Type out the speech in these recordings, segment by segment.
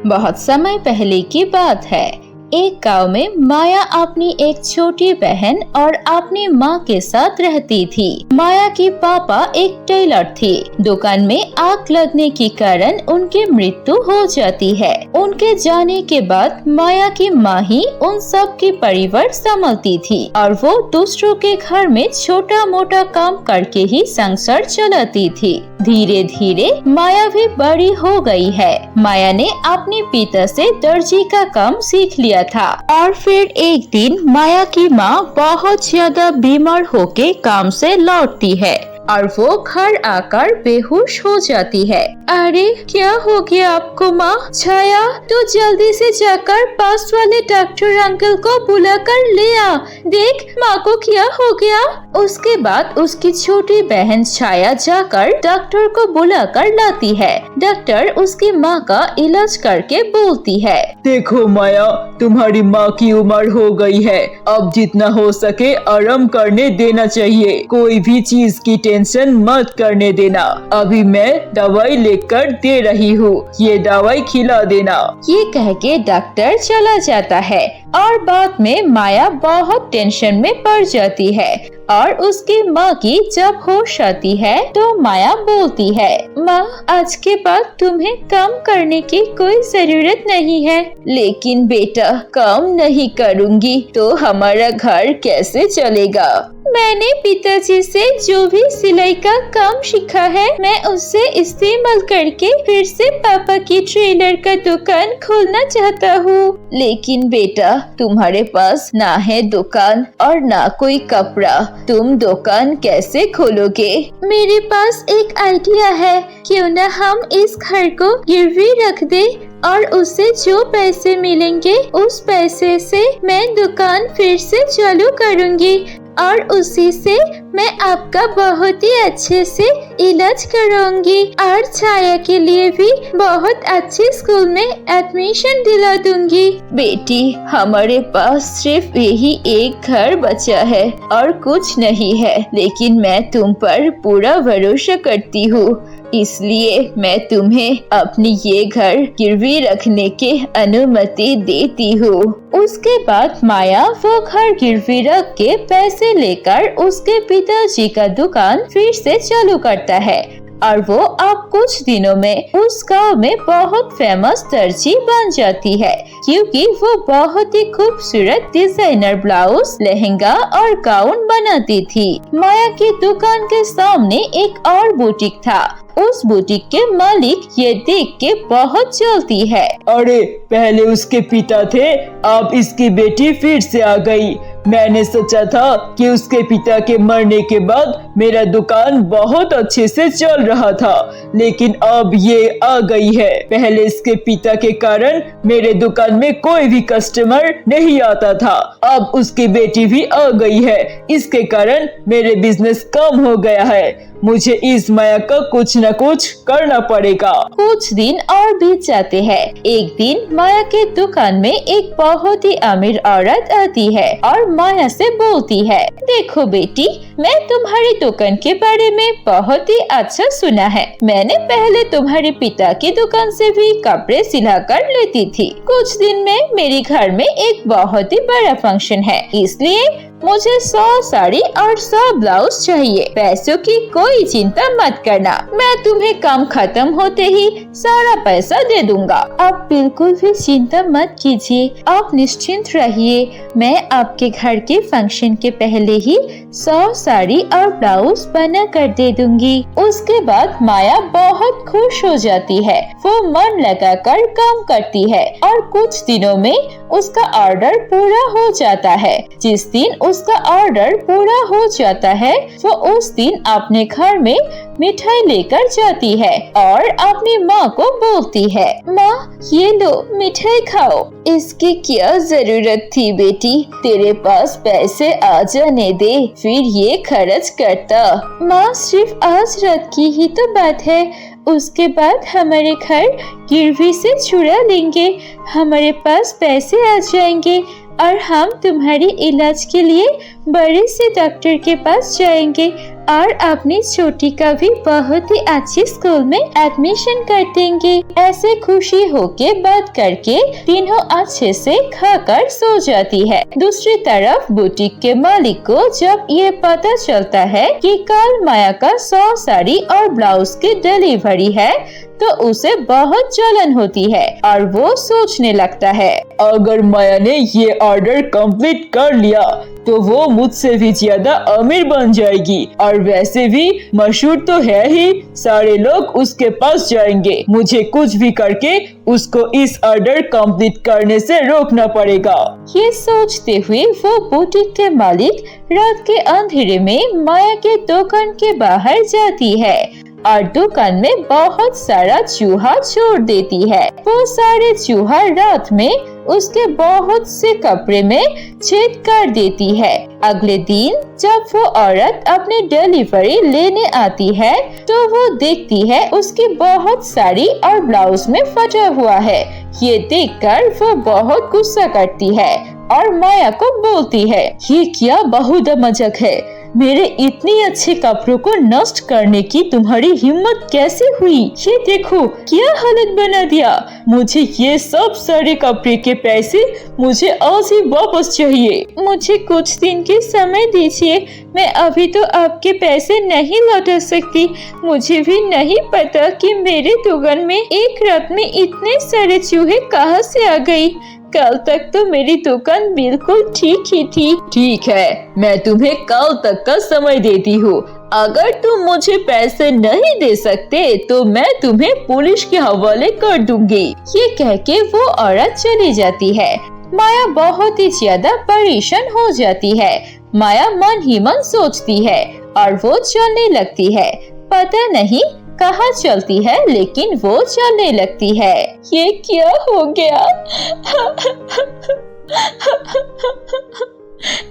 बहुत समय पहले की बात है। एक गांव में माया अपनी एक छोटी बहन और अपनी माँ के साथ रहती थी। माया की पापा एक टेलर थे। दुकान में आग लगने के कारण उनकी मृत्यु हो जाती है। उनके जाने के बाद माया की माँ ही उन सब की परिवार संभालती थी और वो दूसरों के घर में छोटा मोटा काम करके ही संसार चलाती थी। धीरे धीरे माया भी बड़ी हो गई है। माया ने अपने पिता से दर्जी का काम सीख लिया था और फिर एक दिन माया की माँ बहुत ज्यादा बीमार होके काम से लौटती है और वो घर आकर बेहोश हो जाती है। अरे क्या हो गया आपको माँ? छाया तो जल्दी से जाकर पास वाले डॉक्टर अंकल को बुलाकर ले आ, देख माँ को क्या हो गया। उसके बाद उसकी छोटी बहन छाया जाकर डॉक्टर को बुलाकर लाती है। डॉक्टर उसकी माँ का इलाज करके बोलती है, देखो माया, तुम्हारी माँ की उम्र हो गई है, अब जितना हो सके आराम करने देना चाहिए। कोई भी चीज की टेंशन मत करने देना। अभी मैं दवाई लेकर दे रही हूँ, ये दवाई खिला देना। ये कह के डॉक्टर चला जाता है और बाद में माया बहुत टेंशन में पड़ जाती है और उसकी माँ की जब होश आती है तो माया बोलती है, माँ आज के बाद तुम्हें काम करने की कोई जरूरत नहीं है। लेकिन बेटा काम नहीं करूँगी तो हमारा घर कैसे चलेगा? मैंने पिताजी से जो भी सिलाई का काम सीखा है मैं उससे इस्तेमाल करके फिर से पापा की ट्रेलर का दुकान खोलना चाहता हूँ। लेकिन बेटा तुम्हारे पास ना है दुकान और ना कोई कपड़ा, तुम दुकान कैसे खोलोगे? मेरे पास एक आइडिया है, क्यों ना हम इस घर को गिरवी रख दे और उससे जो पैसे मिलेंगे उस पैसे से मैं दुकान फिर से चालू करूँगी और उसी से मैं आपका बहुत ही अच्छे से इलाज कराऊंगी और छाया के लिए भी बहुत अच्छे स्कूल में एडमिशन दिला दूंगी। बेटी हमारे पास सिर्फ यही एक घर बचा है और कुछ नहीं है, लेकिन मैं तुम पर पूरा भरोसा करती हूँ, इसलिए मैं तुम्हें अपनी ये घर गिरवी रखने की अनुमति देती हूँ। उसके बाद माया वो घर गिरवी रख के पैसे लेकर उसके पिताजी का दुकान फिर से चालू करता है और वो अब कुछ दिनों में उस गांव में बहुत फेमस दर्जी बन जाती है, क्योंकि वो बहुत ही खूबसूरत डिजाइनर ब्लाउज, लहंगा और गाउन बनाती थी। माया की दुकान के सामने एक और बुटीक था। उस बुटीक के मालिक ये देख के बहुत जलती है। अरे पहले उसके पिता थे, अब इसकी बेटी फिर से आ गई। मैंने सोचा था कि उसके पिता के मरने के बाद मेरा दुकान बहुत अच्छे से चल रहा था, लेकिन अब ये आ गई है। पहले इसके पिता के कारण मेरे दुकान में कोई भी कस्टमर नहीं आता था, अब उसकी बेटी भी आ गई है, इसके कारण मेरे बिजनेस कम हो गया है। मुझे इस माया का कुछ न कुछ करना पड़ेगा। कुछ दिन और बीत जाते हैं। एक दिन माया के दुकान में एक बहुत ही अमीर औरत आती है और माया से बोलती है, देखो बेटी, मैं तुम्हारी दुकान के बारे में बहुत ही अच्छा सुना है। मैंने पहले तुम्हारे पिता की दुकान से भी कपड़े सिला कर लेती थी। कुछ दिन में मेरे घर में एक बहुत ही बड़ा फंक्शन है, इसलिए मुझे 100 साड़ी और 100 ब्लाउज चाहिए। पैसों की कोई चिंता मत करना, मैं तुम्हें काम खत्म होते ही सारा पैसा दे दूंगा। आप बिल्कुल भी चिंता मत कीजिए, आप निश्चिंत रहिए, मैं आपके घर के फंक्शन के पहले ही 100 साड़ी और ब्लाउज बना कर दे दूंगी। उसके बाद माया बहुत खुश हो जाती है। वो मन लगाकर काम करती है और कुछ दिनों में उसका ऑर्डर पूरा हो जाता है। जिस दिन उसका ऑर्डर पूरा हो जाता है वो उस दिन अपने घर में मिठाई लेकर जाती है और अपनी माँ को बोलती है, माँ ये लो मिठाई खाओ। इसकी क्या जरूरत थी बेटी, तेरे पास पैसे आ जाने दे, फिर ये खर्च करता। माँ सिर्फ आज रात की ही तो बात है, उसके बाद हमारे घर गिरवी से छुड़ा लेंगे, हमारे पास पैसे आ जाएंगे और हम तुम्हारी इलाज के लिए बड़े से डॉक्टर के पास जाएंगे और अपनी छोटी का भी बहुत ही अच्छी स्कूल में एडमिशन कर देंगे। ऐसे खुशी होके बात करके तीनों अच्छे से खाकर सो जाती है। दूसरी तरफ बुटीक के मालिक को जब ये पता चलता है कि कल माया का 100 साड़ी और ब्लाउज की डिलीवरी है तो उसे बहुत जलन होती है और वो सोचने लगता है, अगर माया ने ये ऑर्डर कंप्लीट कर लिया तो वो मुझसे भी ज्यादा अमीर बन जाएगी और वैसे भी मशहूर तो है ही, सारे लोग उसके पास जाएंगे। मुझे कुछ भी करके उसको इस ऑर्डर कंप्लीट करने से रोकना पड़ेगा। ये सोचते हुए वो बुटीक के मालिक रात के अंधेरे में माया के दुकान के बाहर जाती है और दुकान में बहुत सारा चूहा छोड़ देती है। वो सारे चूहा रात में उसके बहुत से कपड़े में छेद कर देती है। अगले दिन जब वो औरत अपनी डिलीवरी लेने आती है तो वो देखती है उसकी बहुत साड़ी और ब्लाउज में फटा हुआ है। ये देखकर वो बहुत गुस्सा करती है और माया को बोलती है, ये क्या बहुदमजक है, मेरे इतने अच्छे कपड़ों को नष्ट करने की तुम्हारी हिम्मत कैसे हुई? ये देखो क्या हालत बना दिया। मुझे ये सब सारे कपड़े के पैसे मुझे आज ही वापस चाहिए। मुझे कुछ दिन के समय दीजिए, मैं अभी तो आपके पैसे नहीं लौटा सकती। मुझे भी नहीं पता कि मेरे दुकान में एक रात में इतने सारे चूहे कहाँ से आ गई। कल तक तो मेरी दुकान बिल्कुल ठीक ही थी। ठीक है, मैं तुम्हें कल तक का समय देती हूँ। अगर तुम मुझे पैसे नहीं दे सकते तो मैं तुम्हें पुलिस के हवाले कर दूंगी। ये कह के वो औरत चली जाती है। माया बहुत ही ज्यादा परेशान हो जाती है। माया मन ही मन सोचती है और वो चलने लगती है। पता नहीं कहाँ चलती है लेकिन वो चलने लगती है। ये क्या हो गया?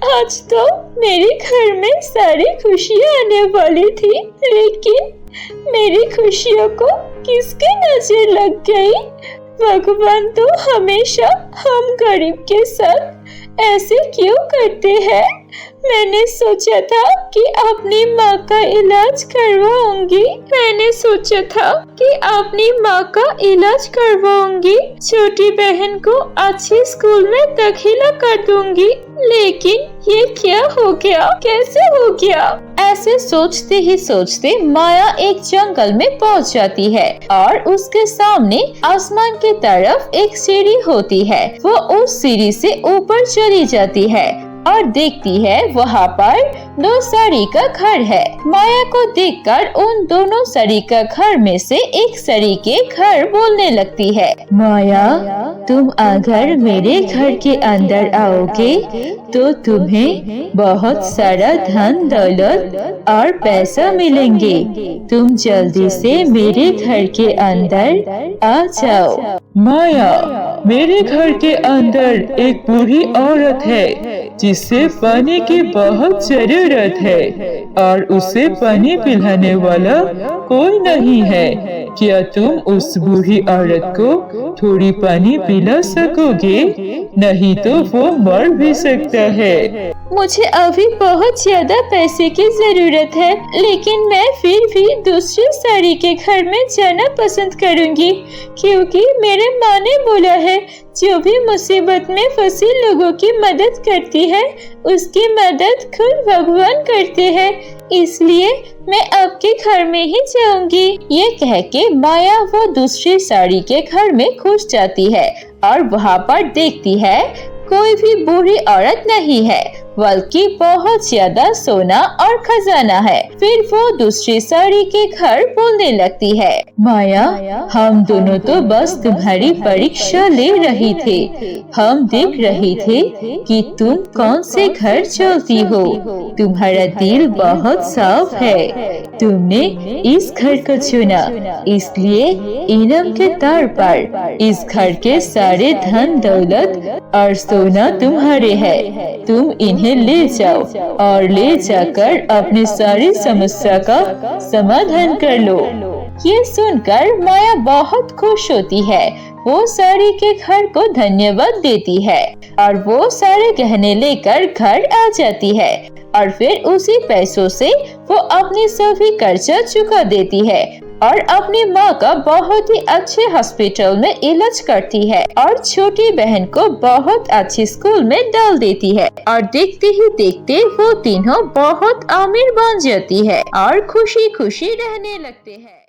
आज तो मेरे घर में सारी खुशियाँ आने वाली थी, लेकिन मेरी खुशियों को किसकी नजर लग गई? भगवान तो हमेशा हम गरीब के साथ ऐसे क्यों करते हैं? मैंने सोचा था कि अपनी माँ का इलाज करवाऊंगी। छोटी बहन को अच्छी स्कूल में दाखिला कर दूंगी, लेकिन ये क्या हो गया? कैसे हो गया? ऐसे सोचते ही सोचते माया एक जंगल में पहुंच जाती है और उसके सामने आसमान की तरफ एक सीढ़ी होती है। वो उस सीढ़ी से ऊपर चली जाती है और देखती है वहाँ पर 2 साड़ी का घर है। माया को देखकर उन दोनों साड़ी का घर में से एक साड़ी के घर बोलने लगती है, माया, तुम अगर मेरे घर के अंदर आओगे तो तुम्हें बहुत सारा धन दौलत और पैसा मिलेंगे। तुम जल्दी से मेरे घर के अंदर आ जाओ। माया, मेरे घर के अंदर एक बूढ़ी औरत है जिसे पानी की बहुत जरूरत है और उसे पानी पिलाने वाला कोई नहीं है। क्या तुम उस बूढ़ी औरत को थोड़ी पानी पिला सकोगे? नहीं तो वो मर भी सकता है। मुझे अभी बहुत ज्यादा पैसे की जरूरत है, लेकिन मैं फिर भी दूसरी साड़ी के घर में जाना पसंद करूंगी, क्योंकि मेरे माँ ने बोला है जो भी मुसीबत में फंसे लोगों की मदद करती है उसकी मदद खुद भगवान करते हैं, इसलिए मैं आपके घर में ही जाऊंगी। ये कह के माया वो दूसरी साड़ी के घर में घुस जाती है और वहाँ पर देखती है कोई भी बूढ़ी औरत नहीं है, बल्कि बहुत ज्यादा सोना और खजाना है। फिर वो दूसरी साड़ी के घर बोलने लगती है, माया, हम दोनों तो बस तुम्हारी परीक्षा ले रहे थे। हम देख रहे थे कि तुम कौन से घर चलती हो। तुम्हारा दिल बहुत साफ है। तुमने इस घर को चुना, इसलिए इनाम के तौर पर इस घर के सारे धन दौलत और सोना तुम्हारे है। तुम इन्हें ले जाओ और ले जाकर अपनी सारी समस्या का समाधान कर लो। ये सुनकर माया बहुत खुश होती है। वो सारी के घर को धन्यवाद देती है और वो सारे गहने लेकर घर आ जाती है और फिर उसी पैसों से वो अपनी सभी कर्जा चुका देती है और अपनी माँ का बहुत ही अच्छे हॉस्पिटल में इलाज करती है और छोटी बहन को बहुत अच्छी स्कूल में डाल देती है और देखते ही देखते वो तीनों बहुत अमीर बन जाती है और खुशी खुशी रहने लगते हैं।